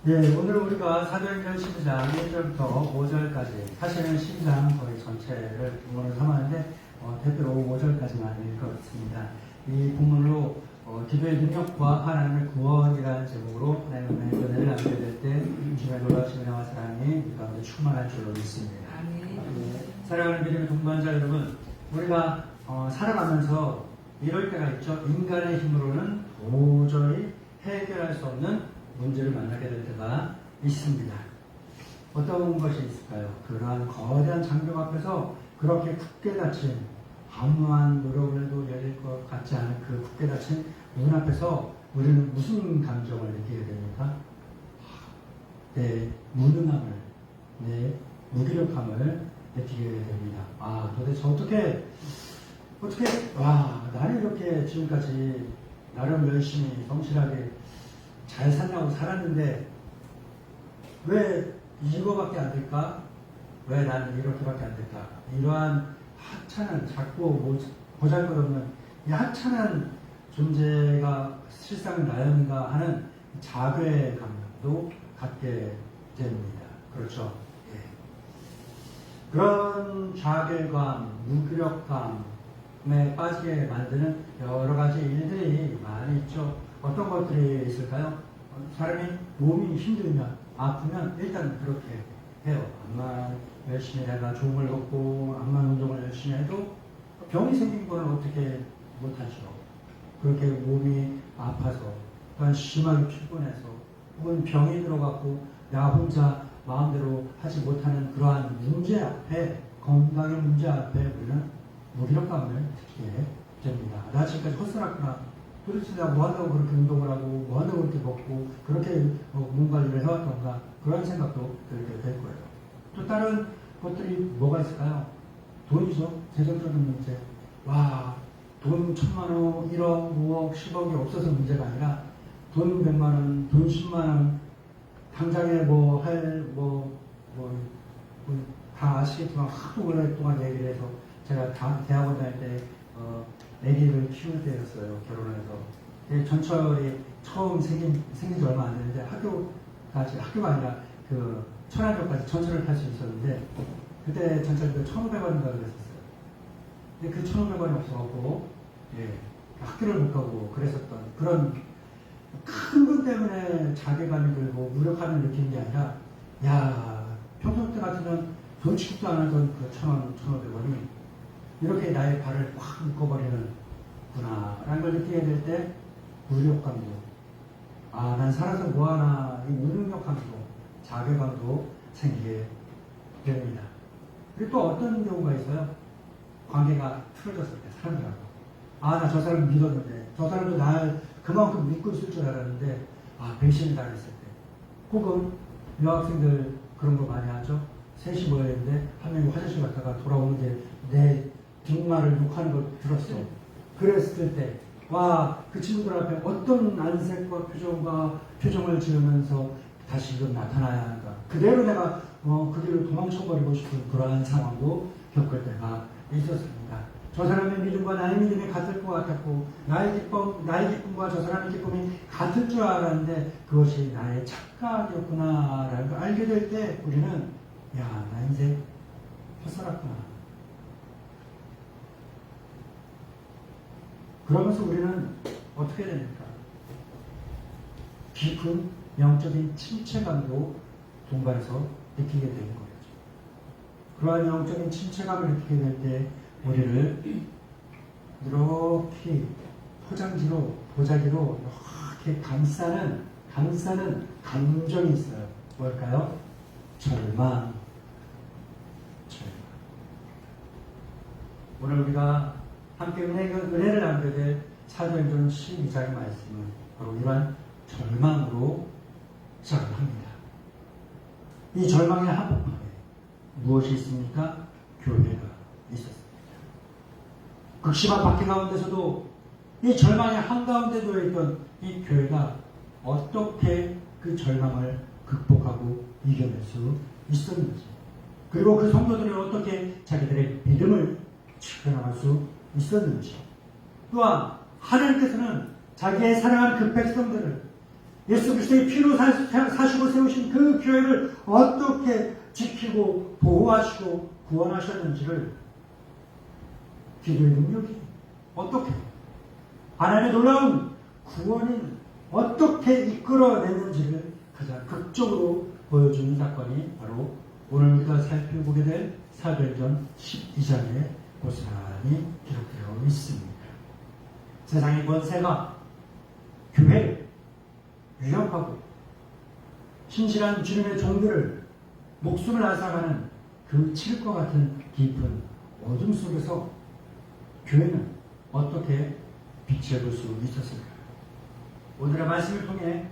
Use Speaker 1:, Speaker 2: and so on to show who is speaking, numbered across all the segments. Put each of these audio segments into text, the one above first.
Speaker 1: 네, 오늘 우리가 사도행전 12장 1절부터 5절까지, 사실은 12장 거의 전체를 본문으로 삼았는데 대표로 5절까지만 읽었습니다. 이 본문으로 기도의 능력과 하나님의 구원이라는 제목으로 하나님의 은혜를 나누게 될 때 주님의 놀라우신 은혜와 사랑이 이 가운데 충만할 줄로 믿습니다. 네, 사랑하는 믿음의 동반자 여러분, 우리가 살아가면서 이럴 때가 있죠. 인간의 힘으로는 도저히 해결할 수 없는 문제를 만나게 될 때가 있습니다. 어떤 것이 있을까요? 그러한 거대한 장벽 앞에서 그렇게 굳게 닫힌, 아무한 노력을 해도 열릴 것 같지 않은 그 굳게 닫힌 문 앞에서 우리는 무슨 감정을 느끼게 됩니까? 내 무능함을, 내 무기력함을 느끼게 됩니다. 도대체 어떻게 나는 이렇게 지금까지 나름 열심히 성실하게 잘 산다고 살았는데 왜 이거밖에 안 될까? 왜 나는 이렇게밖에 안 될까? 이러한 하찮은, 작고 보잘것없는 이 하찮은 존재가 실상 나였는가 하는 자괴 감정도 갖게 됩니다. 그렇죠? 예. 그런 자괴감, 무기력감에 빠지게 만드는 여러 가지 일들이 많이 있죠. 어떤 것들이 있을까요? 사람이 몸이 힘들면, 아프면 일단 그렇게 해요. 암만 열심히 해가 좋은 걸 먹고 암만 운동을 열심히 해도 병이 생긴 거는 어떻게 못하죠. 그렇게 몸이 아파서, 또한 심하게 피곤해서, 혹은 병이 들어갔고 나 혼자 마음대로 하지 못하는 그러한 문제 앞에, 건강의 문제 앞에 우리는 무기력감을 느끼게 됩니다. 나 지금까지 헛살았구나. 도대체 내가 뭐한다고 그렇게 운동을 하고, 뭐한다고 그렇게 먹고, 그렇게 몸 관리를 해왔던가, 그런 생각도 들게 될 거예요. 또 다른 것들이 뭐가 있을까요? 돈이죠. 재정적인 문제. 돈 1000만원, 1억, 5억, 10억이 없어서 문제가 아니라, 돈 100만원, 돈 10만원, 당장에 다 아시겠지만, 하도 오랫동안 얘기를 해서, 제가 대학원 다닐 때, 아기를 키울 때였어요. 결혼해서. 전철이 처음 생긴 지 얼마 안 됐는데 학교가 아니라 그 천안역까지 전철을 탈 수 있었는데 그때 전철비가 1,500원인가 그랬었어요. 근데 그 1,500원이 없어갖고 학교를 못 가고 그랬었던 그런 큰 것 때문에 자괴감이 들고 무력감을 느끼는 게 아니라 평소 때 같으면 돈 취급도 안 하던 그 1,000원, 1,500원이 이렇게 나의 발을 확 묶어버리는구나 라는 걸 느끼게 될 때 무력감도, 난 살아서 뭐하나, 이 무능력감도, 자괴감도 생기게 됩니다. 그리고 또 어떤 경우가 있어요? 관계가 틀어졌을 때, 사람들하고. 나 저 사람 믿었는데, 저 사람도 날 그만큼 믿고 있을 줄 알았는데 배신을 당했을 때. 혹은 여학생들 그런 거 많이 하죠. 셋이 모여있는데 한 명이 화장실 갔다가 돌아오는데 내 뒷말을 욕하는 걸 들었어. 그랬을 때, 그 친구들 앞에 어떤 안색과 표정을 지으면서 다시금 나타나야 한다. 그대로 내가 그 길로 도망쳐버리고 싶은 그러한 상황도 겪을 때가 있었습니다. 저 사람의 믿음과 나의 믿음이 같을 것 같았고, 나의 기쁨과 저 사람의 기쁨이 같을 줄 알았는데, 그것이 나의 착각이었구나라는 걸 알게 될 때, 우리는, 나 인생 헛살았구나. 그러면서 우리는 어떻게 됩니까? 깊은 영적인 침체감도 동반해서 느끼게 되는 거죠. 그러한 영적인 침체감을 느끼게 될 때 우리를 이렇게 포장지로, 보자기로 이렇게 감싸는 감정이 있어요. 뭘까요? 절망. 오늘 우리가 함께 은혜를 나누게 될 사도행전 12장의 말씀은 바로 이러한 절망으로 시작을 합니다. 이 절망의 한복판에 무엇이 있습니까? 교회가 있었습니다. 극심한 박해 가운데서도 이 절망의 한가운데 놓여있던 이 교회가 어떻게 그 절망을 극복하고 이겨낼 수 있었는지, 그리고 그 성도들은 어떻게 자기들의 믿음을 지켜나갈 수 있었는지, 또한 하나님께서는 자기의 사랑하는 그 백성들을 예수 그리스도의 피로 사시고 세우신 그 교회를 어떻게 지키고 보호하시고 구원하셨는지를 기도의 능력이 어떻게 하나님의 놀라운 구원이 어떻게 이끌어냈는지를 가장 극적으로 보여주는 사건이 바로 오늘 우리가 살펴보게 될 사도행전 12장에 고스란히 기록되어 있습니다. 세상의 권세가 교회를 위협하고 신실한 주님의 종들을 목숨을 앗아가는 그 칠과 같은 깊은 어둠 속에서 교회는 어떻게 빛을 볼 수 있었을까? 오늘의 말씀을 통해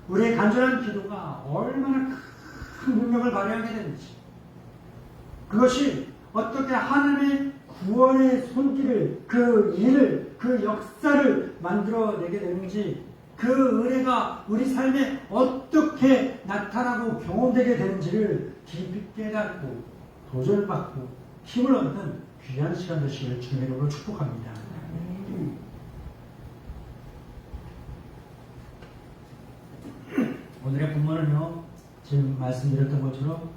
Speaker 1: 우리의 간절한 기도가 얼마나 큰 능력을 발휘하게 되는지, 그것이 어떻게 하나님의 구원의 손길을, 그 일을, 그 역사를 만들어내게 되는지, 그 은혜가 우리 삶에 어떻게 나타나고 경험되게 되는지를 깊이 깨닫고 도전받고 힘을 얻는 귀한 시간 되시길 주님의 이름으로 축복합니다. 오늘의 본문은요, 지금 말씀드렸던 것처럼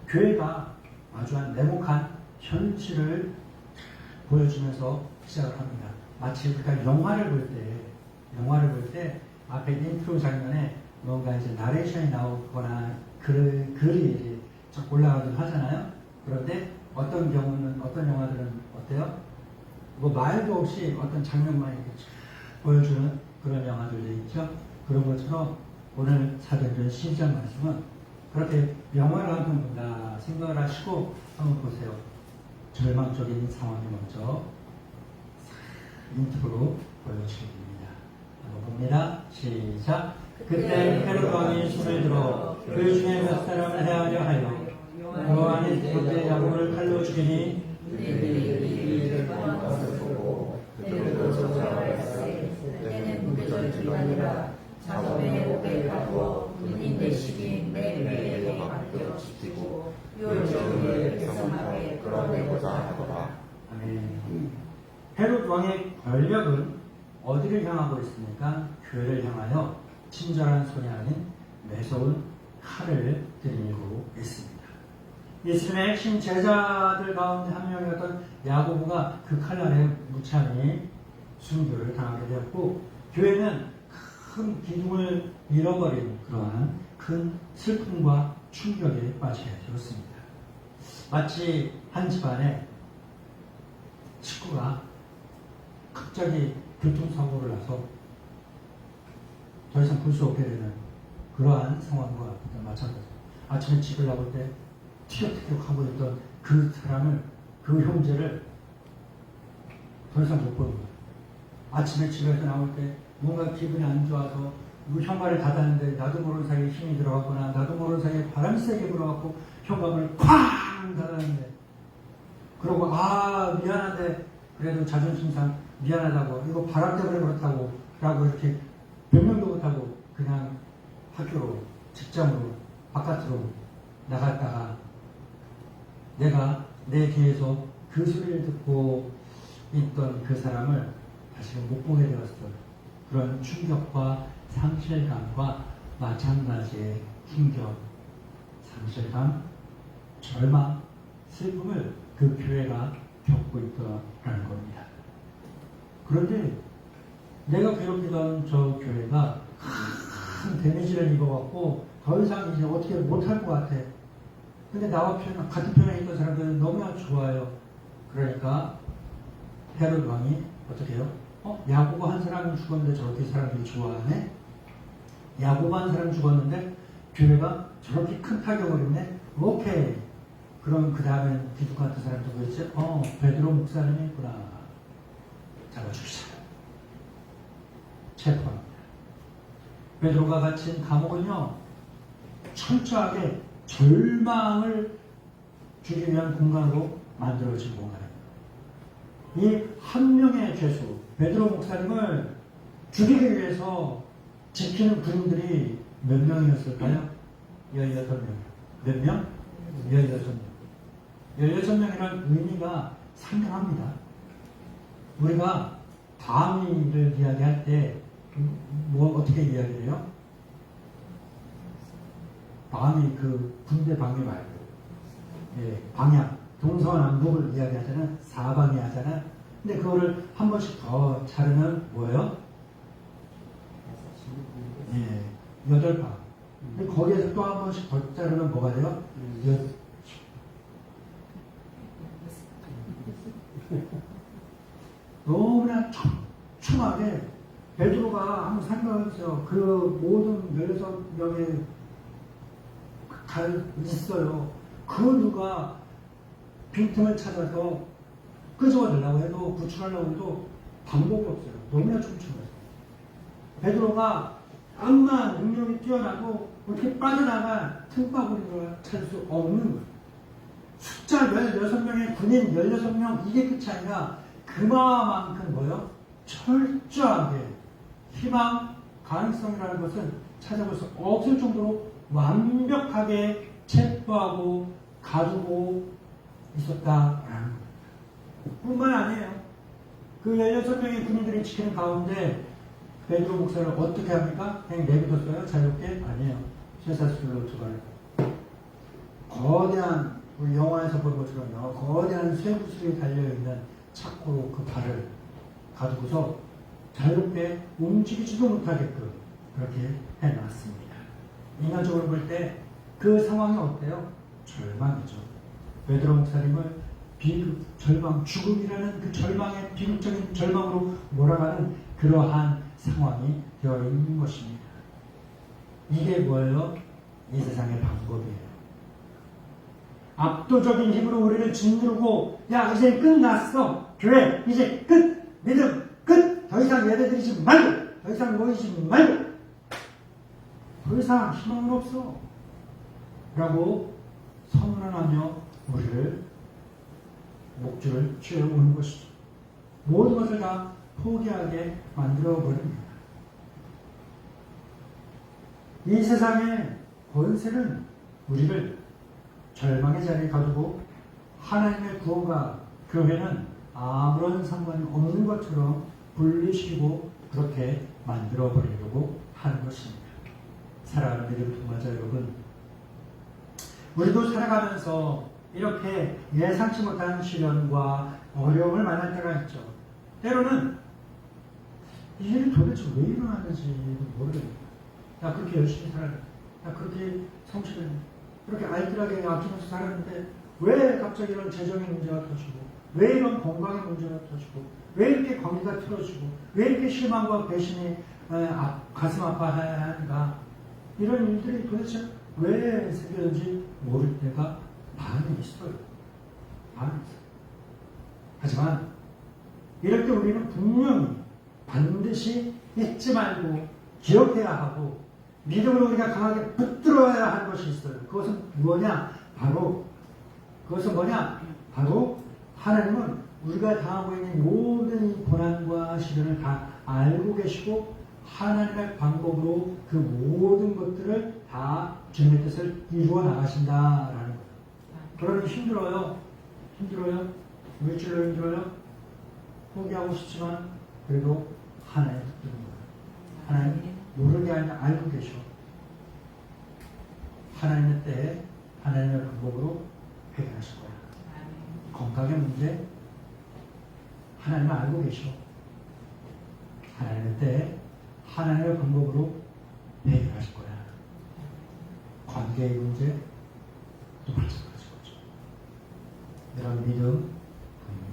Speaker 1: 교회가 아주 냉혹한 현실을 보여주면서 시작을 합니다. 마치 우리가 영화를 볼 때 앞에 인트로 장면에 뭔가 이제 나레이션이 나오거나 글이 이제 쫙 올라가기도 하잖아요. 그런데 어떤 경우는, 어떤 영화들은 어때요? 뭐 말도 없이 어떤 장면만 이렇게 쫙 보여주는 그런 영화들도 있죠. 그런 것처럼 오늘 사도행전 12장 말씀은 그렇게 영화를 한 편 본다 생각을 하시고 한번 보세요. 절망적인 상황이 먼저 인트로로 보여주게 됩니다. 한번 봅니다. 시작. 그때 헤롯 왕이 손을 들어 그 중에 몇 사람을 해하려 하여 요한의 둘째 야고보를 칼로 죽이니
Speaker 2: 때는 무교절이 아니라 작업에 목에 가두어 군인 대식이 내 위에 맡겨 지키고 요절을 백성에게 끌어내고자 하더라.
Speaker 1: 아멘. 헤롯 왕의 권력은 어디를 향하고 있습니까? 교회를 향하여 친절한 손이 아닌 매서운 칼을 들이밀고 있습니다. 예수님의 핵심 제자들 가운데 한 명이었던 야고보가 그 칼 아래 무참히 순교를 당하게 되었고, 교회는 큰 기둥을 잃어버린 그러한 큰 슬픔과 충격에 빠지게 되었습니다. 마치 한 집안에 식구가 갑자기 교통사고를 나서 더 이상 볼 수 없게 되는 그러한 상황과 마찬가지입니다. 아침에 집을 나올 때 티격태격 하고 있던 그 사람을, 그 형제를 더 이상 못 보는 거예요. 아침에 집에서 나올 때 뭔가 기분이 안 좋아서 현관을 닫았는데 나도 모르는 사이에 힘이 들어갔거나 나도 모르는 사이에 바람이 세게 불어갖고 현관을 쾅 닫았는데, 그러고 미안한데 그래도 자존심상 미안하다고, 이거 바람 때문에 그렇다고 라고 이렇게 변명도 못하고 그냥 학교로, 직장으로, 바깥으로 나갔다가 내가 내 뒤에서 그 소리를 듣고 있던 그 사람을 다시는 못 보게 되었던 그런 충격과 상실감과 마찬가지의 충격, 상실감, 절망, 슬픔을 그 교회가 겪고 있더라는 겁니다. 그런데 내가 괴롭히던 저 교회가 큰 데미지를 입어갖고 더 이상 이제 어떻게 못할 것 같아. 근데 나와 같은 편에 있던 사람들은 너무나 좋아요. 그러니까 헤롯 왕이 어떻게 해요? 야고보 한 사람이 죽었는데 저렇게 사람들이 좋아하네? 야고보 한 사람이 죽었는데 교회가 저렇게 큰 타격을 입네? 오케이. 그럼 그 다음엔 기둥 같은 사람 누구였지? 베드로 목사님이 있구나. 잡아주시자. 체포합니다. 베드로가 갇힌 감옥은요, 철저하게 절망을 주기 위한 공간으로 만들어진 공간입니다. 이 한 명의 죄수, 베드로 목사님을 죽이기 위해서 지키는 군인들이 몇 명이었을까요? 16명. 몇 명? 16명. 16명이라는 의미가 상당합니다. 우리가 방위를 이야기할 때 어떻게 이야기해요? 방위, 그 군대 방위 말고, 예, 방향, 동서남북을 이야기하잖아요. 사방이 하잖아요. 근데 그거를 한 번씩 더 자르면 뭐예요? 예, 8방. 근데 거기에서 또 한 번씩 더 자르면 뭐가 돼요? 너무나 촘촘하게 베드로가 한번 생각해보세요. 그 모든 16명의 갈 있어요. 그 누가 빈틈을 찾아서 끄집어내려고 해도 구출하려고 해도 방법이 없어요. 너무나 촘촘해요. 베드로가 암만 능력이 뛰어나도 어떻게 빠져나갈 틈바구니를 찾을 수 없는 거예요. 숫자 16명의 군인 16명 이게 끝이 아니라 그만큼 뭐예요? 철저하게 희망, 가능성이라는 것은 찾아볼 수 없을 정도로 완벽하게 체포하고 가두고 있었다라는 겁니다. 뿐만 아니에요. 그 16명의 군인들이 지키는 가운데 베드로 목사를 어떻게 합니까? 그냥 내비뒀어요? 자유롭게? 아니에요. 쇠사슬로 들어가요. 거대한, 우리 영화에서 본 것처럼요, 거대한 쇠구슬이 달려있는 차코로 그 발을 가두고서 자유롭게 움직이지도 못하게끔 그렇게 해놨습니다. 인간적으로 볼 때 그 상황이 어때요? 절망이죠. 베드로 목사님을 비극, 절망, 죽음이라는 그 절망의 비극적인 절망으로 몰아가는 그러한 상황이 되어 있는 것입니다. 이게 뭐예요? 이 세상의 방법이에요. 압도적인 힘으로 우리를 짓누르고 야 이제 끝났어. 교회 이제 끝. 믿음 끝. 더 이상 예배드리지 말고 더 이상 모이지 말고 더 이상 희망은 없어. 라고 선언하며 우리를 목줄을 취해오는 것이죠. 모든 것을 다 포기하게 만들어버립니다. 이 세상의 권세는 우리를 절망의 자리에 가두고 하나님의 구원과 교회는 아무런 상관이 없는 것처럼 분리시키고 그렇게 만들어버리려고 하는 것입니다. 사랑하는 믿음 동반자 여러분, 우리도 살아가면서 이렇게 예상치 못한 시련과 어려움을 만날 때가 있죠. 때로는 이 일이 도대체 왜 일어나는지 모르겠다. 나 그렇게 열심히 살았는데, 나 그렇게 성실했는데, 그렇게 알뜰하게 아끼면서 살았는데 왜 갑자기 이런 재정의 문제가 터지고, 왜 이런 건강의 문제가 터지고, 왜 이렇게 관계가 틀어지고, 왜 이렇게 실망과 배신이 가슴 아파해야 하는가. 이런 일들이 도대체 왜 생겼는지 모를 때가 많이 있어요. 많이 있어요. 하지만 이럴 때 우리는 분명히 반드시 잊지 말고 기억해야 하고 믿음으로 우리가 강하게 붙들어야 하는 것이 있어요. 그것은 뭐냐? 그것은 뭐냐? 바로 하나님은 우리가 당하고 있는 모든 이 고난과 시련을 다 알고 계시고 하나님의 방법으로 그 모든 것들을 다 주님의 뜻을 이루어 나가신다라는 거예요. 그러니 힘들어요. 물질로 힘들어요. 포기하고 싶지만 그래도 하나님 붙드는 거예요. 하나님 모르게 아니라 알고 계셔. 하나님의 때에 하나님의 방법으로 해결하실 거야. 건강의 문제 하나님은 알고 계셔. 하나님의 때에 하나님의 방법으로 해결하실 거야. 관계의 문제 또 마찬가지 거죠. 이런 믿음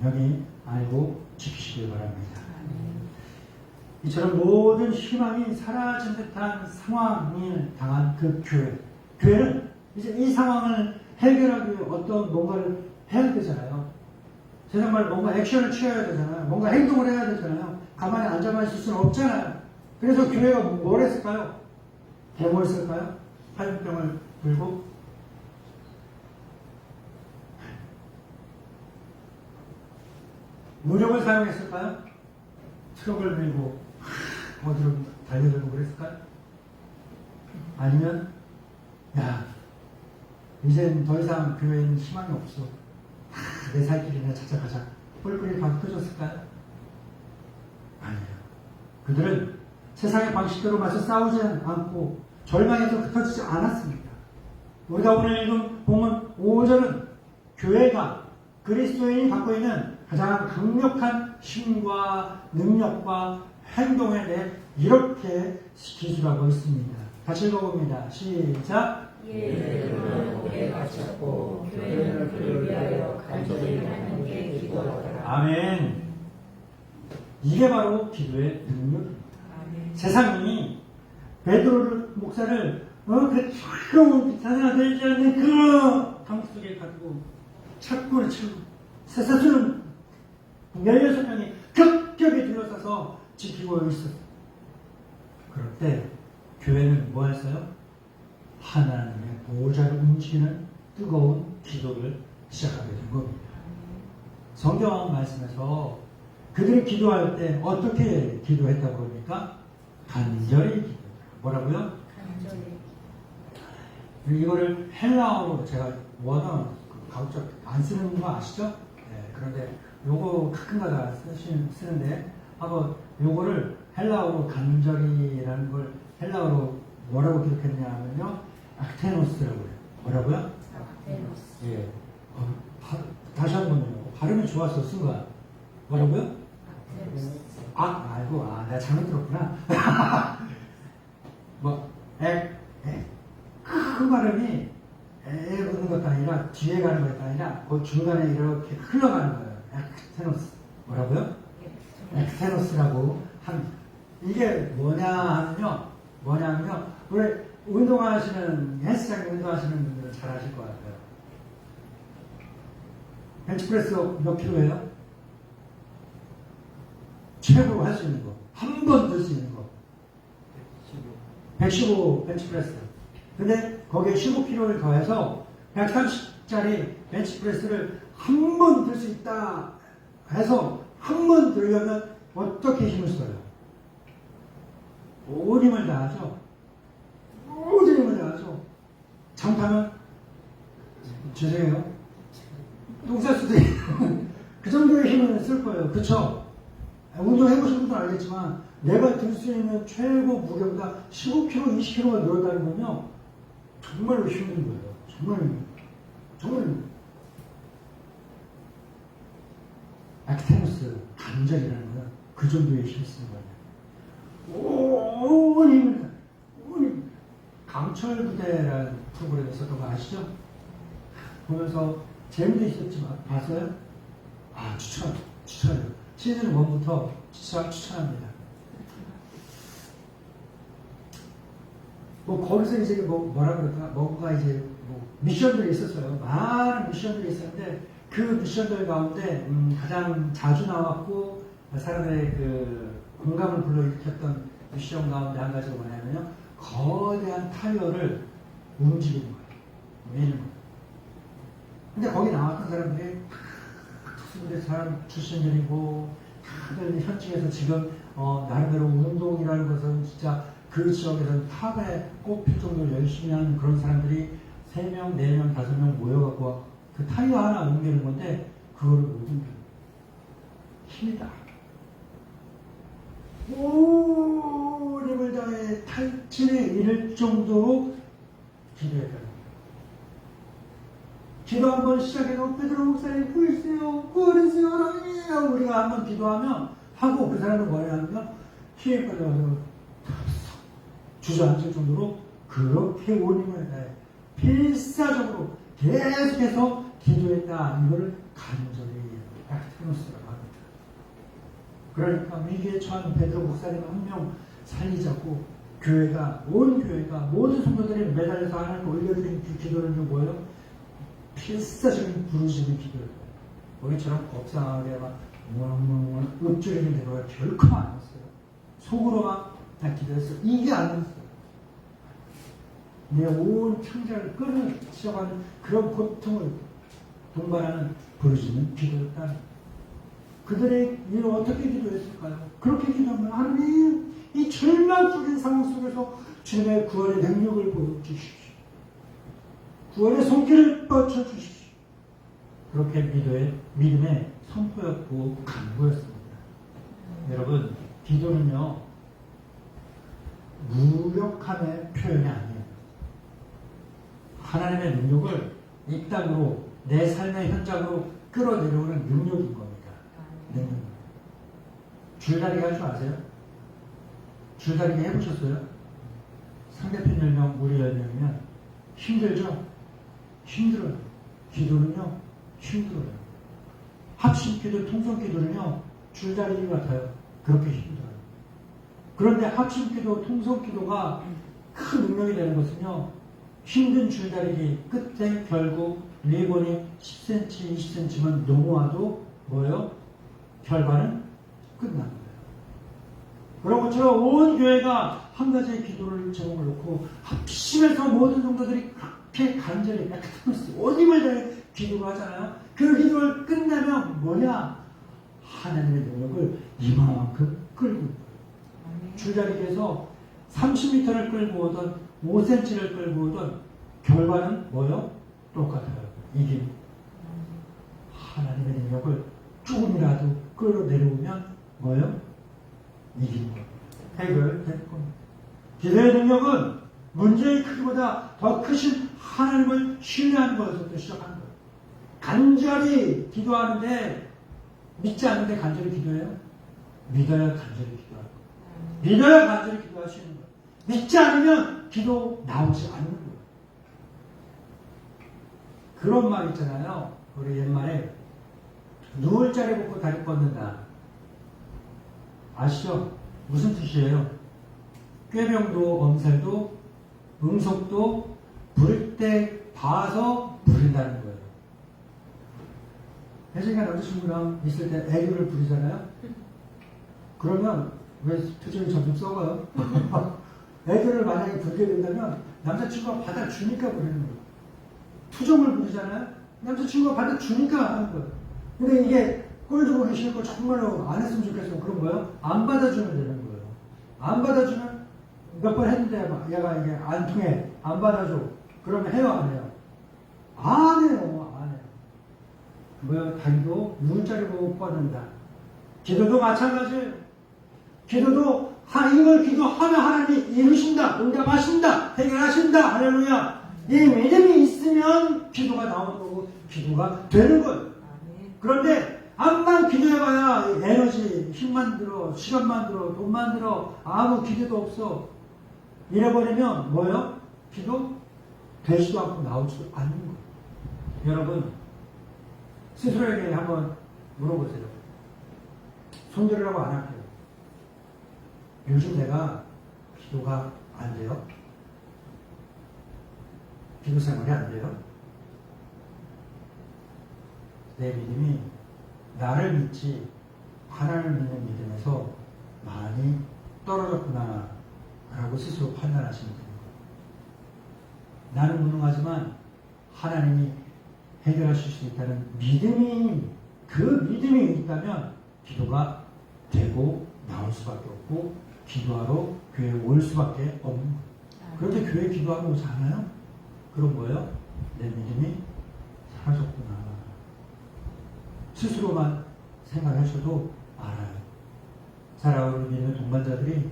Speaker 1: 분명히 알고 지키시길 바랍니다. 이처럼 모든 희망이 사라진 듯한 상황을 당한 그 교회는 이제 이 상황을 해결하기 위해 어떤 뭔가를 해야 되잖아요. 세상 말로 뭔가 액션을 취해야 되잖아요. 뭔가 행동을 해야 되잖아요. 가만히 앉아만 있을 수는 없잖아요. 그래서 교회가 뭘 했을까요? 뭐 했을까요? 화염병을 불고 무력을 사용했을까요? 트럭을 밀고 어디로 달려들고 그랬을까요? 아니면 야 이젠 더 이상 교회에는 희망이 없어. 내 살 길이나 찾아가자. 뿔뿔이 방 터졌을까요? 아니에요. 그들은 세상의 방식대로 맞서 싸우지 않고 절망에서 흩어지지 않았습니다. 우리가 오늘 읽은 본문 5절은 교회가 그리스도인이 갖고 있는 가장 강력한 힘과 능력과 행동에 대해 이렇게 기술하고 있습니다. 같이 읽어봅니다. 시작.
Speaker 2: 예수는 오래 갇혔고 교회는 그를 위하여 간절히 하나님께 기도하더라.
Speaker 1: 아멘. 이게 바로 기도의 능력입니다. 세상이 베드로 목사를 그 차가운 비탄이나 되지 않는 그 강 속에 가지고 착고를 치고 세사수는 16명이 격격히 둘러싸서 지키고 있었어요. 그럴 때 교회는 뭐 했어요? 하나님의 보호자를 움직이는 뜨거운 기도를 시작하게 된 겁니다. 성경 말씀에서 그들이 기도할 때 어떻게 기도했다고 그럽니까? 간절히 기도. 뭐라고요?
Speaker 2: 간절히.
Speaker 1: 이거를 헬라어로 제가 원어 가급적 안 쓰는 거 아시죠? 네, 그런데 요거 가끔가다 쓰는데 한번 요거를 헬라어로 간절히라는 걸 헬라어로 뭐라고 기록했냐면요, 악테노스라고 해요. 뭐라고요?
Speaker 2: 악테노스.
Speaker 1: 예. 다시 한번요. 발음이 좋아서 쓴 거야. 뭐라고요?
Speaker 2: 악테노스.
Speaker 1: 말고 내가 잘못 들었구나. 그 발음이 오는 것도 아니라 뒤에 가는 것도 아니라 그 중간에 이렇게 흘러가는 거예요. 액테노스. 뭐라고요? 액테노스라고 합니다. 이게 뭐냐면요, 우리 운동하시는 헬스장에 운동하시는 분들은 잘 아실 것 같아요. 벤치프레스 몇 킬로예요? 최고로 할 수 있는 거, 한 번 들 수 있는 거, 115 벤치프레스. 근데 거기에 15kg를 더해서 130짜리 벤치프레스를 한 번 들 수 있다 해서 한 번 들려면 어떻게 힘을 써요? 온 힘을 다하죠. 모든 힘을 다하죠. 잘못하면 죄송해요. 똥 쌀 수도 있고 그 정도의 힘을 쓸 거예요. 그쵸? 운동해보신 분들은 알겠지만 내가 들 수 있는 최고 무게보다 15kg, 20kg가 늘었다는 건요, 정말로 힘든 거예요. 정말. 액테노스, 간절이라는 건 그 정도의 힘을 쓰는 거예요. 온 힘을, 강철 부대라는 프로그램에 있었던 거 아시죠? 보면서 재미도 있었지만, 봤어요? 추천해요. 시즌 1부터 추천합니다. 거기서 이제 뭐라 그럴까? 뭔가 이제 미션들이 있었어요. 많은 미션들이 있었는데, 그 미션들 가운데, 가장 자주 나왔고, 사람들의 그 공감을 불러일으켰던 미션 가운데 한 가지가 뭐냐면요, 거대한 타이어를 움직이는 거예요. 매는 거예요. 근데 거기 나왔던 사람들이 특수부대 사람 출신들이고, 다들 현직에서 지금, 나름대로 운동이라는 것은 진짜 그 지역에서는 탑에 꼽힐 정도로 열심히 하는 그런 사람들이 3명, 4명, 5명 모여갖고 그 타이어 하나 옮기는 건데, 그거를 못 옮겨요. 힘이다. 온 힘을 다해 탈진에 이를 정도로 기도했다는 거예요. 기도 한번 시작해서 베드로 목사님 구해주세요 하나님, 우리가 한번 기도하면 하고 그 사람은 뭐냐면 피에 걸려서 주저앉을 정도로 그렇게 온 힘을 다해 필사적으로 계속해서 기도했다. 이거를 간절히 액테노스라고 합니다. 그러니까 위기에 처한 베드로 목사님 한 명 살리자고 교회가, 온 교회가, 모든 성도들이 매달려서 하나님께 올려드린 그 기도는 뭐예요? 필사적인 부르짖는 기도예요. 우리처럼 법상하게 막 읊조리는 대로가 결코 아니었어요. 속으로만 다 기도했어요. 이게 아니었어요. 내 온 창자를 끊으려고 그런 고통을 동반하는 부르짖는 기도였다. 그들의 일을 어떻게 기도했을까요? 그렇게 기도하면 하나님, 이 절망적인 상황 속에서 주님의 구원의 능력을 보여주십시오. 구원의 손길을 뻗쳐주십시오. 그렇게 믿음의 선포였고 간구였습니다. 여러분, 기도는요, 무력함의 표현이 아니에요. 하나님의 능력을 이 땅으로 내 삶의 현장으로 끌어내려오는 능력인 겁니다. 능력. 줄다리기 할 줄 아세요? 줄다리기 해보셨어요? 상대편 10명, 우리 10명이면 힘들죠? 힘들어요. 기도는요, 힘들어요. 합심 기도, 통성 기도는요, 줄다리기 같아요. 그렇게 힘들어요. 그런데 합심 기도, 통성 기도가 큰 능력이 되는 것은요, 힘든 줄다리기 끝에 결국 리본이 10cm, 20cm만 넘어와도 뭐예요? 결과는 끝난 거예요. 그런 것처럼 온 교회가 한 가지의 기도를 제목을 놓고 합심해서 모든 성도들이 그렇게 간절히 온 힘을 다해 기도를 하잖아요. 그 기도를 끝내면 뭐냐? 하나님의 능력을 이만큼 끌고 있어요. 줄다리기에서 30m를 끌고 오던 5cm를 끌고 오던 결과는 뭐요? 똑같아요. 이김. 하나님의 능력을 조금이라도 끌어내려오면 뭐요? 이기는 겁니다. 해결될 겁니다. 기도의 능력은 문제의 크기보다 더 크신 하나님을 신뢰하는 것부터 시작하는 거예요. 간절히 기도하는데 믿지 않는데 간절히 기도해요? 믿어야 간절히 기도하는 거예요. 믿어야 간절히 기도할 수 있는 거예요. 믿지 않으면 기도 나오지 않는 거예요. 그런 말 있잖아요. 우리 옛말에 누울 자리 걷고 다리 뻗는다. 아시죠? 무슨 뜻이에요? 꾀병도 엄살도 응석도 부를 때 봐서 부린다는 거예요. 혜진이가 남자친구랑 있을 때 애교를 부리잖아요? 그러면 왜 표정이 점점 썩어요? 애교를 만약에 부리게 된다면 남자친구가 받아주니까 부리는 거예요. 투정을 부리잖아요? 남자친구가 받아주니까 하는 거예요. 근데 이게 꼴 주고 계시는 거 정말로 안 했으면 좋겠어요. 그런 거예요? 안 받아주면 되는 거예요. 안 받아주면 몇 번 했는데 얘가 이게 안 통해. 안 받아줘. 그러면 해요? 안 해요? 안 해요. 안 해요. 뭐야? 다리도 눈자리 보고 뻗는다. 기도도 마찬가지예요. 기도도 이걸 기도하면 하나님이 이루신다. 응답하신다. 해결하신다. 할렐루야. 이 믿음이 있으면 기도가 나오는 거고 기도가 되는 거예요. 그런데 암만 기도해봐야 에너지, 힘만 들어, 시간만 들어, 돈만 들어, 아무 기대도 없어. 이래버리면 뭐예요? 기도 되지도 않고 나오지도 않는 거예요. 여러분 스스로에게 한번 물어보세요. 손들으라고 안 할게요. 요즘 내가 기도가 안 돼요? 기도 생활이 안 돼요? 내 믿음이 나를 믿지 하나님을 믿는 믿음에서 많이 떨어졌구나 라고 스스로 판단하시면 됩니다. 나는 무능하지만 하나님이 해결하실 수 있다는 믿음이, 그 믿음이 있다면 기도가 되고 나올 수밖에 없고 기도하러 교회에 올 수밖에 없는 거예요. 그런데 교회에 기도하러 오지 않아요? 그런 거예요? 내 믿음이 사라졌구나. 스스로만 생각하셔도 알아요. 살아오는 믿는 동반자들이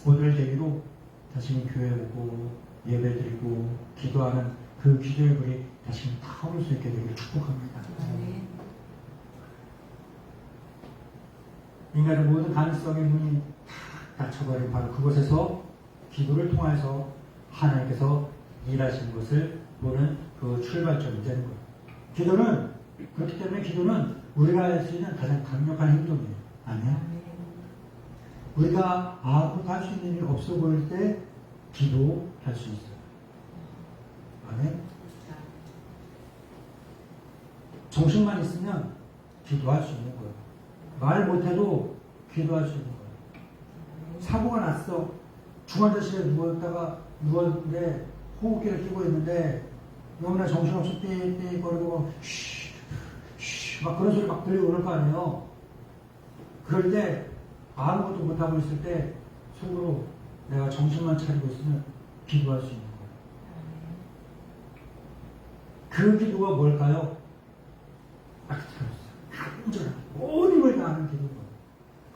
Speaker 1: 오늘 계기로 다시 교회에 오고 예배드리고 기도하는 그 기도의 불이 다시 타오를 수 있게 되기를 축복합니다. 인간의 모든 가능성의 문이 다 닫혀버린 바로 그곳에서 기도를 통해서 하나님께서 일하시는 것을 보는 그 출발점이 되는 거예요. 기도는, 그렇기 때문에 기도는 우리가 할 수 있는 가장 강력한 행동이에요. 아멘. 우리가 아무것도 할 수 있는 일이 없어 보일 때 기도할 수 있어요. 아멘. 정신만 있으면 기도할 수 있는 거예요. 말 못해도 기도할 수 있는 거예요. 사고가 났어. 중환자실에 누웠는데 호흡기를 끼고 있는데 너무나 정신없이 삐삐 거리고 쉬 막 그런 소리 막 들리고 그럴 거 아니에요. 그럴 때 아무것도 못하고 있을 때 속으로 내가 정신만 차리고 있으면 기도할 수 있는 거예요. 그 기도가 뭘까요? 간절하게 온 힘을 다하는 기도인 거예요.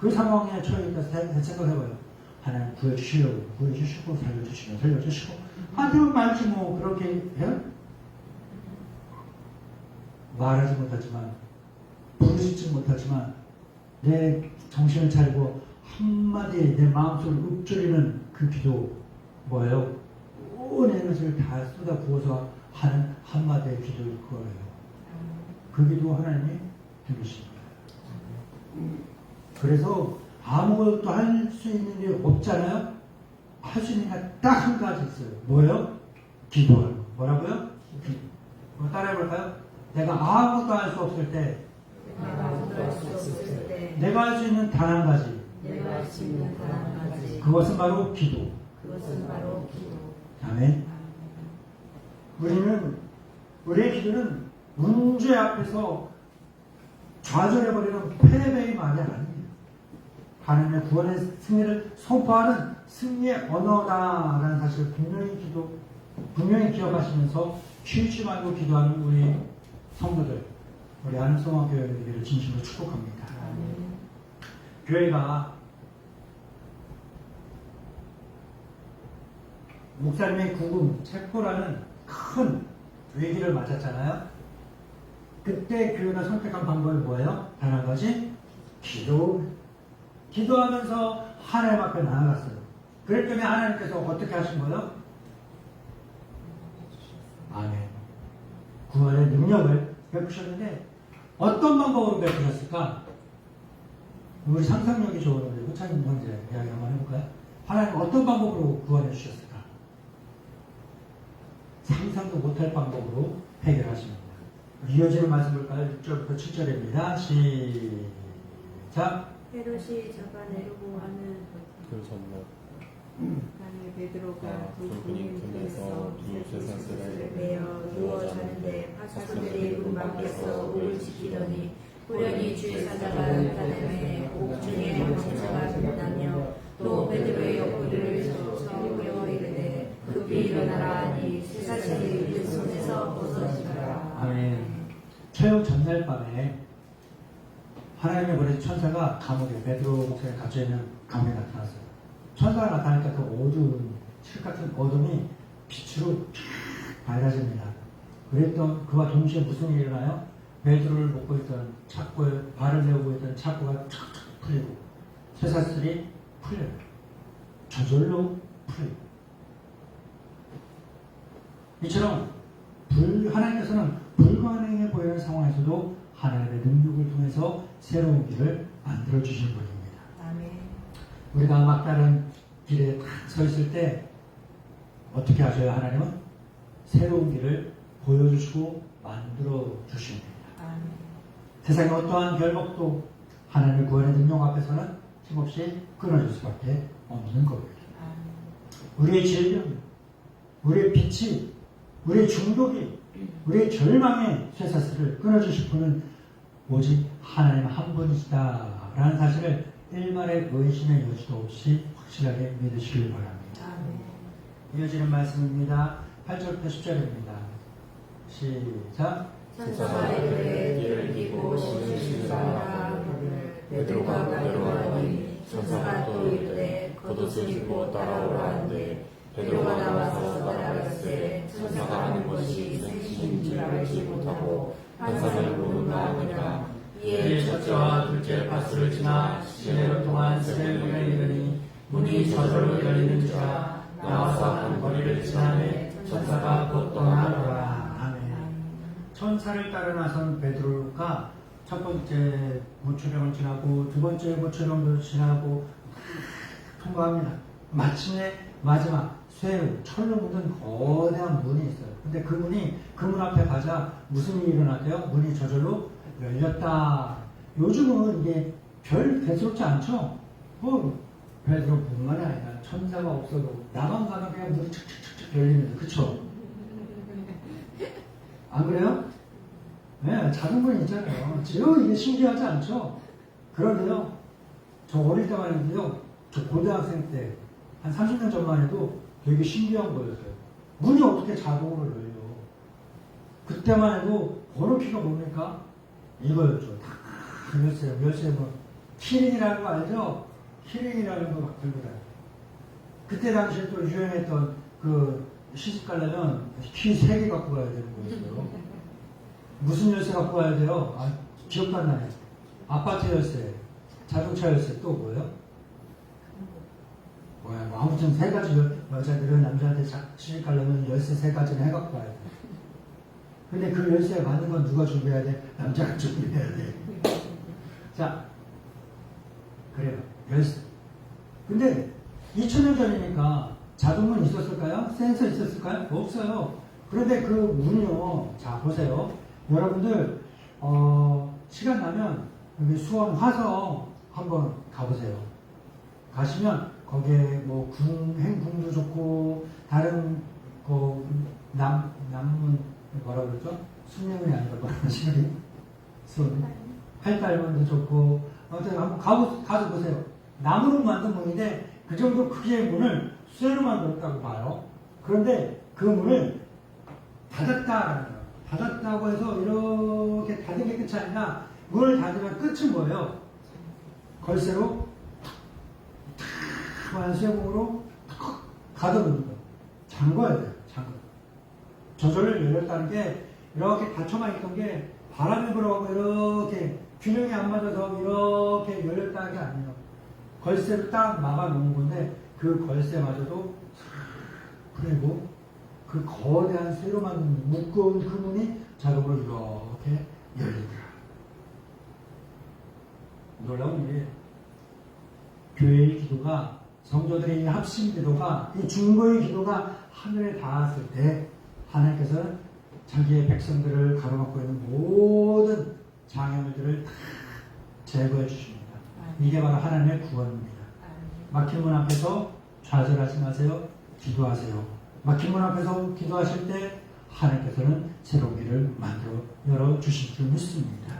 Speaker 1: 그 상황에 처해 있다 생각해봐요. 하나님 구해주시고 살려주시고 하여튼 말지 뭐 그렇게 말하지 못하지만 부르짖지 못하지만 내 정신을 차리고 한마디 내 마음속을 읊조리는 그 기도 뭐예요? 온 에너지를 다 쏟아 부어서 하는 한마디의 기도일 거예요. 그 기도 하나님이 들으십니다. 그래서 아무것도 할 수 있는 게 없잖아요. 할 수 있는 게 딱 한 가지 있어요. 뭐예요? 기도하는 거. 뭐라고요? 따라해볼까요? 내가 아무것도 할 수 없을 때 내가 할 수 있는 단 한 가지 그것은 바로 기도. 아멘. 우리의 기도는 문제 앞에서 좌절해버리는 패배의 말이 아닙니다. 하나님의 구원의 승리를 선포하는 승리의 언어다라는 사실을 분명히 기억하시면서 쉬지 말고 기도하는 우리 성도들, 우리 안성화교회 되기를 진심으로 축복합니다. 교회가 목사님의 구금, 체포라는 큰 위기를 맞았잖아요. 그때 교회가 선택한 방법이 뭐예요? 단 한 가지, 기도하면서 하나님 앞에 나아갔어요. 그랬더니 하나님께서 어떻게 하신 거예요? 아멘. 구원의 능력을 베푸셨는데 어떤 방법으로 베푸셨을까? 우리 상상력이 좋은데 호찬님 형제 이야기 한번 해볼까요? 하나님 어떤 방법으로 구원해 주셨을까? 상상도 못할 방법으로 해결하십니다. 이어지는 말씀 볼까요? 6절부터 7절입니다. 시작.
Speaker 2: 헤롯이 잡아내려고 하는
Speaker 3: 그 전날
Speaker 2: 만일 베드로가 두
Speaker 3: 군인 틈에서 두 쇠사슬에
Speaker 2: 매어 누워 자는데 사슴들이 문 밖에서 우를 지키더니 우연히 주의 사자가 나타내매 옥중에 천사가 나타나며 또 베드로의 옆구리를 쳐물어 이르되 급히 일어나라 하니 쇠사슬이 그 손에서 벗어지더라.
Speaker 1: 아멘. 최후 전날 밤에 하나님의 보내신 천사가 감옥에 베드로 목사님 갇혀있는 감옥에 나타났어요. 천사가 나타나니까 그 어두운 칠 같은 어둠이 빛으로 쫙 밝아집니다. 그랬던 그와 동시에 무슨 일이 일어나요? 베드로를 묶고 있던 착고에 발을 메우고 있던 착고가 쫙쫙 풀리고 쇠사슬이 풀려요. 저절로 풀려요. 이처럼 하나님께서는 불가능해 보이는 상황에서도 하나님의 능력을 통해서 새로운 길을 만들어주신 분입니다.
Speaker 2: 아멘.
Speaker 1: 우리가 막다른 길에 딱 서 있을 때 어떻게 하셔요? 하나님은 새로운 길을 보여주시고 만들어주십니다.
Speaker 2: 아멘.
Speaker 1: 세상의 어떠한 결박도 하나님의 구원의 능력 앞에서는 힘없이 끊어질 수밖에 없는 겁니다.
Speaker 2: 아멘.
Speaker 1: 우리의 질병, 우리의 빛이, 우리의 중독이, 우리의 절망의 쇠사슬을 끊어주실 분은 오직 하나님 한 분이시다라는 사실을 일말의 의심의 여지도 없이 확실하게 믿으시길 바랍니다.
Speaker 2: 아멘.
Speaker 1: 이어지는 말씀입니다. 8절부터 10절입니다. 시작.
Speaker 2: 천사가 이르되 뒤를 띠고 신을 신으라. 베드로가 가려하니 천사가 또 이르되 겉옷을 입고 따라오라 하는데 베드로가 나와서 따라갈새 천사가 하는 것이 생신인 줄 알지 못하고 환상을 보는가 하니라. 이에 첫째와 둘째 파수를 지나 시내를 통한 세문에 이르니 문이 저절로 열리는지라. 나와서 한 거리를 지나매 천사가 곧 떠나더라.
Speaker 1: 아멘. 천사를 따라 나선 베드로가 첫 번째 모초령을 지나고 두 번째 모초령도 지나고 통과합니다. 마침내 마지막 쇠로 철로 묻은 거대한 문이 있어요. 근데 그 문이 그 문 앞에 가자 무슨 일이 일어났대요? 문이 저절로 열렸다. 요즘은 이게 별 대수롭지 않죠? 베드로뿐만이 아니라 천사가 없어도 나만 가면 그냥 문이 척척척 열리는데, 그쵸? 안 그래요? 네, 작은 문이 있잖아요. 지금 이게 신기하지 않죠? 그런데요, 저 어릴 때만 해도요, 저 고등학생 때, 한 30년 전만 해도 되게 신기한 거였어요. 문이 어떻게 자동으로 열려? 그때만 해도 번호키가 뭡니까? 이거였죠. 다 열쇠 뭐, 키링이라는 거 알죠? 키링이라는 거 막 들고 다녀요. 그때 당시에 또 유행했던 그 시집 가려면 키 3개 갖고 가야 되는 거였어요. 무슨 열쇠 갖고 가야 돼요? 아, 기억도 안 나네. 아파트 열쇠, 자동차 열쇠, 또 뭐예요? 뭐야, 뭐 아무튼 3가지 여자들은 남자한테 시집 가려면 열쇠 3가지는 해갖고 가야 돼. 근데 그 열쇠 받는 건 누가 준비해야 돼? 남자가 준비해야 돼. 자, 그래요. 열쇠. 근데 2000년 전이니까 자동문 있었을까요? 센서 있었을까요? 없어요. 그런데 그 문이요. 자, 보세요. 여러분들, 시간 나면 여기 수원 화성 한번 가보세요. 가시면 거기에 뭐 행궁도 좋고, 다른, 남문, 뭐라 그러죠? 순례문이 아니라 뭐라 시간이? 팔달문도 좋고, 아무튼 한번 가서 보세요. 나무로 만든 문인데, 그 정도 크기의 문을 쇠로 만들었다고 봐요. 그런데 그 문을 닫았다라는 거예요. 닫았다고 해서 이렇게 닫은 게 끝이 아니라 문을 닫으면 끝은 뭐예요? 걸쇠로 탁 쇠공으로 탁 가둬놓는 거예요. 잠궈야 돼요. 저절로 열렸다는 게 이렇게 닫혀만 있던 게 바람이 불어오고 이렇게 균형이 안 맞아서 이렇게 열렸다는 게 아니에요. 걸쇠를 딱 막아놓은 건데 그 걸쇠마저도 풀리고 그 거대한 쇠로 만든 무거운 그 문이 자동으로 이렇게 열리더라. 놀라운 일이에요. 교회의 기도가, 성도들의 합심 기도가, 이 중보의 기도가 하늘에 닿았을 때 하나님께서는 자기의 백성들을 가로막고 있는 모든 장애물들을 다 제거해 주십니다. 이게 바로 하나님의 구원입니다. 막힌 문 앞에서 좌절하지 마세요. 기도하세요. 막힌 문 앞에서 기도하실 때 하나님께서는 새로운 길을 만들어 열어주실 줄 믿습니다.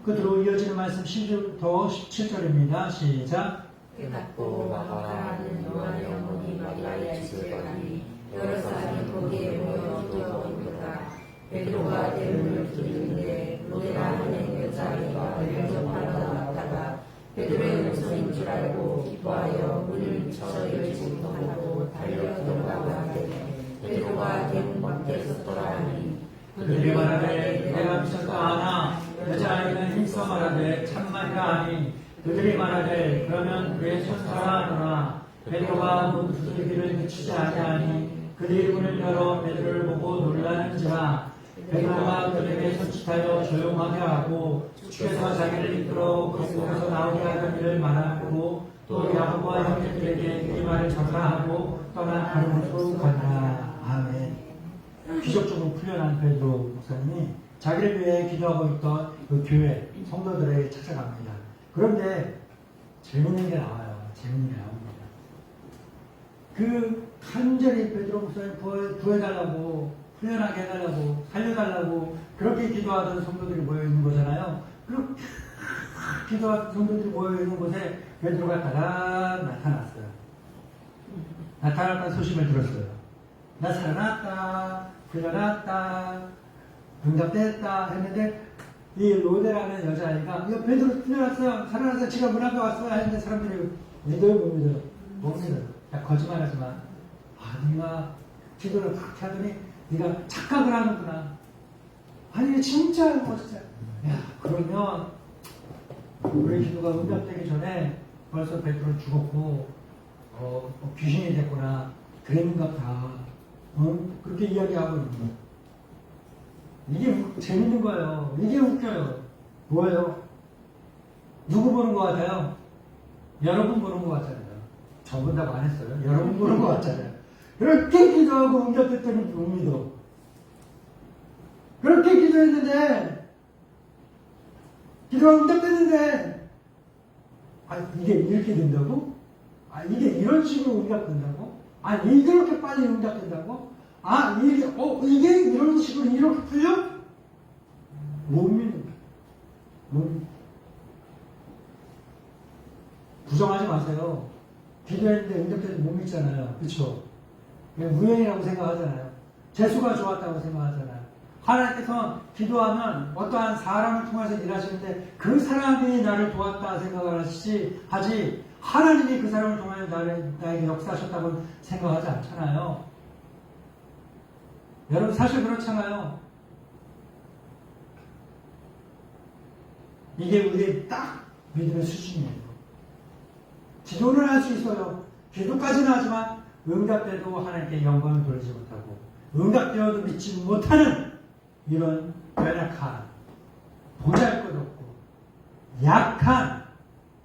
Speaker 1: 끝으로 이어지는 말씀 10절부터 17절입니다. 시작.
Speaker 2: 깨닫고 나가라는 요한의 어머니 마리아의 집에 가니 여러 사람이 거기에 모여 기도하는도다. 베드로가 대문을 두드리는데 로데라는 여자아이가 영접하러 나왔다가 베드로의 음성인 줄 알고 기뻐하여 문을 미쳐 열지 못하고 달려 들어가고 베드로가 대문 밖에 섰더라 하니
Speaker 1: 그들이 말하되 내가 미쳤다 하나 여자아이는 힘써 말하되 참말이라 하니 그들이 말하되 그러면 그의 천사라 하노라. 베드로가 문 두들기를 그치지 아니하니 그들이 문을 열어 베드로를 보고 놀라는지라. 베드로가 그들에게 손짓하여 조용하게 하고 주께서 자기를 이끌어 그 속에서 나오게 하던 일을 말하고 또 야고보와 형제들에게 이 말을 전파하고 떠나 다른 곳으로 간다. 아멘. 기적적으로 풀려난 베드로 목사님이 자기를 위해 기도하고 있던 그 교회 성도들에게 찾아갑니다. 그런데 재밌는 게 나와요. 재밌는 게 나옵니다. 그 간절히 베드로 목사님 구해달라고, 풀려나게 해달라고, 살려달라고 그렇게 기도하던 성도들이 모여있는 거잖아요. 그렇게 기도하던 성도들이 모여있는 곳에 베드로가 따라 나타났어요. 나타났다는 소식을 들었어요. 나 살아났다, 풀려났다, 응답됐다 했는데 이 로데라는 여자아이가 베드로 풀려났어요, 살아났어요, 지가 문 앞에 왔어요 했는데 사람들이 믿어요, 못 믿어요? 못 믿어요. 야, 거짓말하지 마. 네가 기도를 그렇게 하더니 네가 착각을 하는구나. 아니 진짜 멋지다. 야, 그러면 우리 기도가 응답되기 전에 벌써 베드로 죽었고 귀신이 됐구나. 그랬는갑다. 그렇게 이야기하고 있는 거예요. 이게 재밌는 거예요. 이게 웃겨요. 뭐예요? 누구 보는 것 같아요? 여러분 보는 것 같잖아요. 저 본다고 안 했어요. 여러분 보는 것 같잖아요. 그렇게 기도하고 응답했더니 못 믿어. 그렇게 기도했는데, 기도가 응답됐는데, 이게 이렇게 된다고? 이게 이런 식으로 응답된다고? 이게 이렇게 빨리 응답된다고? 이게 이런 식으로 이렇게 풀려? 못 믿는 거야. 부정하지 마세요. 기도했는데 응답돼도 못 믿잖아요. 그렇죠? 우연이라고 생각하잖아요. 재수가 좋았다고 생각하잖아요. 하나님께서 기도하면 어떠한 사람을 통해서 일하시는데 그 사람이 나를 도왔다 생각을 하지 하나님이 그 사람을 통하여 나에게 역사하셨다고 생각하지 않잖아요. 여러분 사실 그렇잖아요. 이게 우리의 딱 믿음의 수준이에요. 기도는 할 수 있어요. 기도까지는 하지만 응답돼도 하나님께 영광을 돌리지 못하고 응답되어도 믿지 못하는 이런 연약한 보잘것없고 약한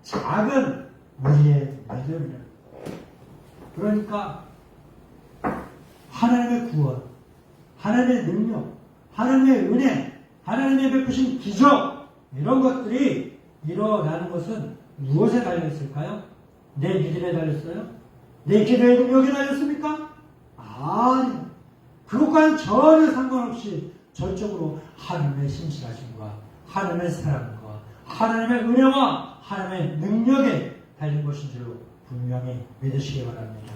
Speaker 1: 작은 우리의 믿음이에요. 그러니까 하나님의 구원, 하나님의 능력, 하나님의 은혜, 하나님의 베푸신 기적 이런 것들이 일어나는 것은 무엇에 달려있을까요? 내 믿음에 달렸어요? 내 기도의 능력에 달렸습니까? 아니, 그것과는 전혀 상관없이 전적으로 하나님의 신실하심과 하나님의 사랑과 하나님의 은혜와 하나님의 능력에 달린 것인 줄로 분명히 믿으시기 바랍니다.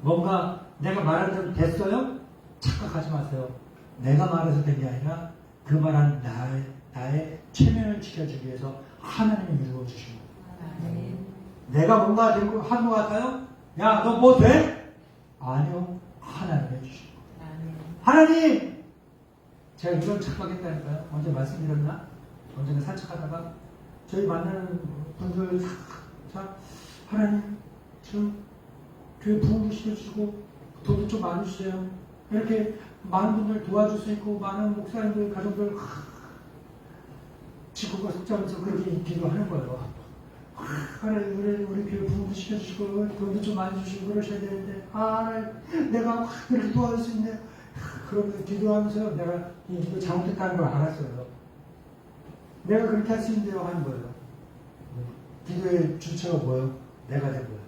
Speaker 1: 뭔가 내가 말한 대로 됐어요? 착각하지 마세요. 내가 말해서 된 게 아니라 그 말한 나의 체면을 지켜주기 위해서 하나님이 이루어주신 거예요. 내가 뭔가 한 것 같아요? 야, 너 뭐 돼? 아니요. 하나님이 해주신 거예요. 하나님! 제가 이런 착각했다니까요. 언제 말씀드렸나? 언젠가 산책하다가 저희 만나는 분들 자, 하나님 좀 교회 부흥도 시켜주시고 돈도 좀 많이 주세요. 이렇게 많은 분들 도와줄 수 있고 많은 목사님들 가족들 지구가 속자면서 그렇게 기도하는 거예요. 하나님 우리 교회 부흥도 시켜주시고 돈도 좀 많이 주시고 그러셔야 되는데 하나님 내가 그렇게 도와줄 수 있네. 그러면서 기도하면서 내가 이 기도 잘못했다는 걸 알았어요. 내가 그렇게 할 수 있는데요 하는 거예요. 기도의 주체가 뭐예요? 내가 된 거예요.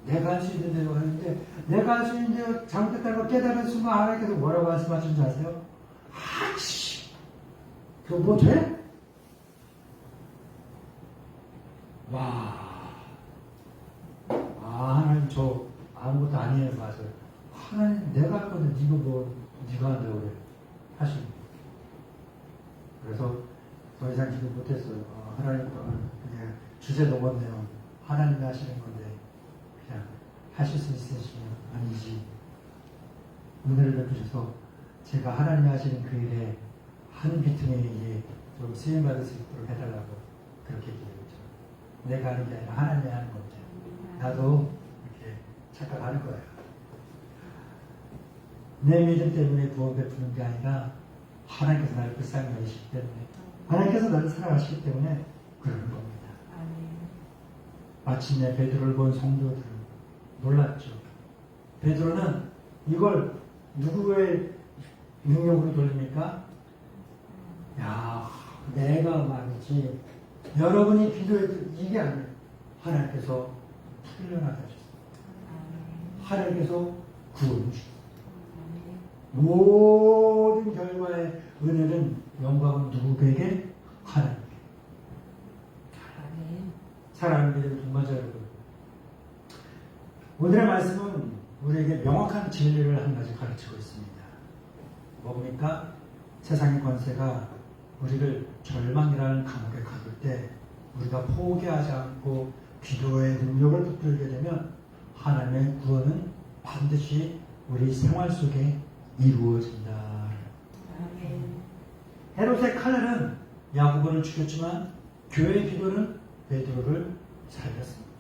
Speaker 1: 내가 할 수 있는데요 하는데 내가 할 수 있는데요 잘못됐다는 걸 깨달은 순간 하나님께서 뭐라고 말씀하시는지 아세요? 아씨 그거 뭐 돼? 와 하나님 저 아무것도 아니에요 맞아요. 하나님 내가 할 건데 네가 한다고 그래 하시는 거예요. 그래서 더 이상 기도 못했어요. 하나님 그냥 주제 넘었네요. 하나님이 하시는 건데 그냥 하실 수 있으시면 아니지. 은혜를 베푸셔서 제가 하나님이 하시는 그 일에 한 비틈에 이게 좀 쓰임받을 수 있도록 해달라고 그렇게 기도했죠. 내가 하는 게 아니라 하나님이 하는 건데 나도 이렇게 착각하는 거예요. 내 믿음 때문에 구원 베푸는 게 아니라 하나님께서 나를 불쌍히 여기시기 때문에 하나님께서 나를 사랑하시기 때문에 그러는 겁니다. 마침내 베드로를 본 성도들은 놀랐죠. 베드로는 이걸 누구의 능력으로 돌립니까? 야, 내가 말이지. 여러분이 기도해도 이게 아니에요. 하나님께서 풀려나게 하셨어요. 하나님께서 구원을 주셨어요. 모든 결과의 은혜는 영광은 누구에게? 하나님께. 사랑하는 믿음의 동반자 여러분, 오늘의 말씀은 우리에게 명확한 진리를 한 가지 가르치고 있습니다. 뭡니까? 세상의 권세가 우리를 절망이라는 감옥에 가둘 때 우리가 포기하지 않고 기도의 능력을 붙들게 되면 하나님의 구원은 반드시 우리 생활 속에 이루어진다. 헤롯의 칼날은 야고보를 죽였지만 교회의 기도는 베드로를 살렸습니다.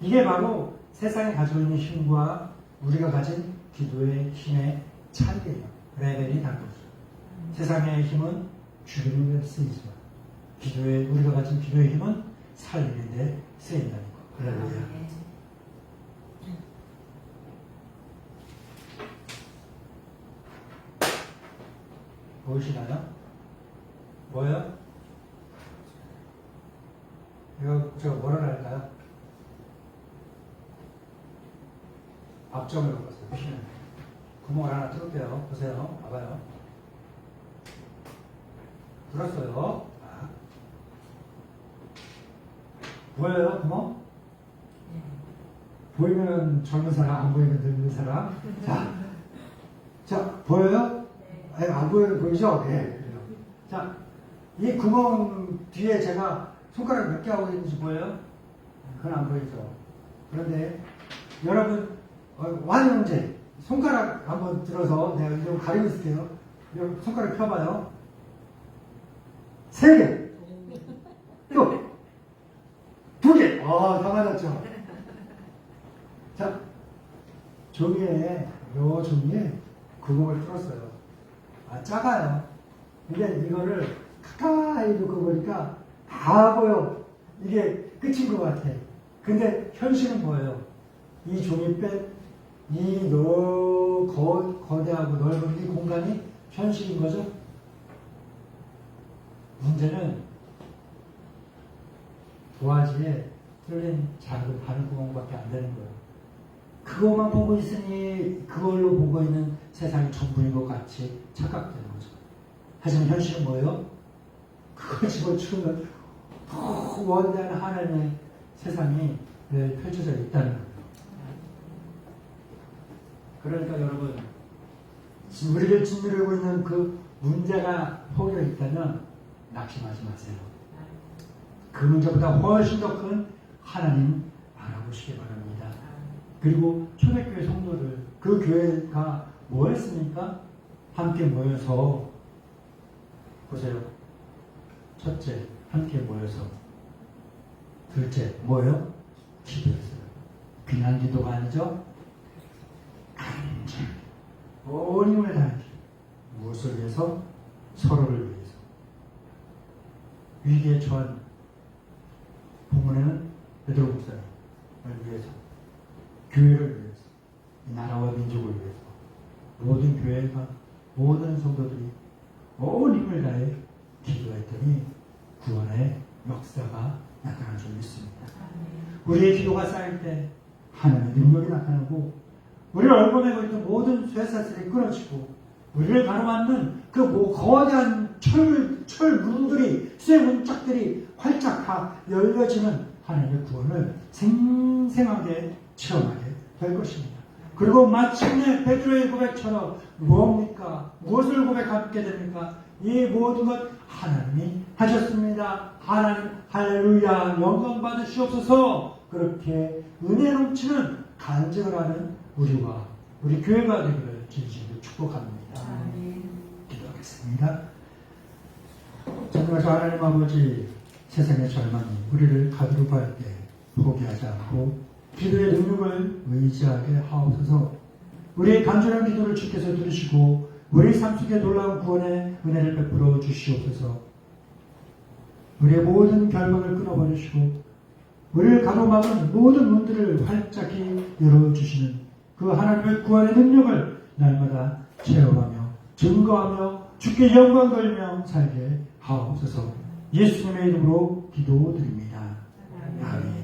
Speaker 1: 이게 바로 세상이 가지고 있는 힘과 우리가 가진 기도의 힘의 차이예요. 레벨이 다른 거죠. 세상의 힘은 죽이는 데 쓰이지만 우리가 가진 기도의 힘은 살리는 데 쓰인다는 거. 할렐루야. 보이시나요? 뭐예요? 이거 제가 뭐라 할까요? 앞점을 바꿨어요. 보시면 구멍을 하나 뚫을게요. 보세요. 봐봐요. 들었어요. 자. 보여요? 구멍? 보이면 젊은 사람, 안 보이면 늙은 사람. 자, 보여요? 아니, 안 보이죠? 네. 자, 이 구멍 뒤에 제가 손가락 몇 개 하고 있는지 보여요? 그건 안 보이죠. 그런데 여러분 완영제 손가락 한번 들어서 내가 이거 가리고 있을게요. 여러분 손가락 펴봐요. 3개. 또 2개. 다 맞았죠. 자, 종이에 요 종이에 구멍을 뚫었어요. 작아요. 근데 이거를 가까이 놓고 보니까 다 보여. 이게 끝인 것 같아. 근데 현실은 뭐예요? 이 종이 뺀 이 거대하고 넓은 이 공간이 현실인 거죠? 문제는 도화지에 뚫린 작은 바늘구멍밖에 안 되는 거예요. 그것만 보고 있으니 그걸로 보고 있는 세상이 전부인 것 같이 착각되는 거죠. 하지만 현실은 뭐예요? 그걸 집어치우면 더 원대한 하나님의 세상이 펼쳐져 있다는 거예요. 그러니까 여러분, 우리를 짓누르고 있는 그 문제가 혹여 있다면 낙심하지 마세요. 그 문제보다 훨씬 더 큰 하나님 알아보시기 바랍니다. 그리고 초대교회 성도들, 그 교회가 뭐 했습니까? 함께 모여서 보세요. 첫째, 함께 모여서. 둘째, 뭐예요? 기도했어요. 그냥 기도가 아니죠? 간절히 온 힘을 다해 무엇을 위해서? 서로를 위해서. 위기에 처한 부모는 베드로 목사님을 위해서, 교회를 위해서, 이 나라와 민족을 위해서, 모든 교회가, 모든 성도들이 온 힘을 다해 기도했더니 구원의 역사가 나타날 줄 믿습니다. 우리의 기도가 쌓일 때 하나님의 능력이 나타나고 우리를 얼버매고 있던 모든 쇠사슬이 끊어지고 우리를 가로막는 그 거대한 철문들이, 쇠 문짝들이 활짝 다 열려지는 하나님의 구원을 생생하게 체험하게 될 것입니다. 그리고 마침내 베드로의 고백처럼 뭡니까? 무엇을 고백하게 됩니까? 이 모든 것 하나님이 하셨습니다. 하나님 할렐루야 영광 받으시옵소서. 그렇게 은혜 넘치는 간증을 하는 우리와 우리 교회가 되기를 진심으로 축복합니다. 기도하겠습니다. 전능하신 하나님 아버지, 세상의 절망이 우리를 가두룩할 때 포기하지 않고 기도의 능력을 의지하게 하옵소서. 우리의 간절한 기도를 주께서 들으시고 우리 삶 속에 놀라운 구원의 은혜를 베풀어 주시옵소서. 우리의 모든 결박을 끊어버리시고 우리를 가로막은 모든 문들을 활짝히 열어주시는 그 하나님의 구원의 능력을 날마다 체험하며 증거하며 주께 영광 돌리며 살게 하옵소서. 예수님의 이름으로 기도드립니다. 아멘.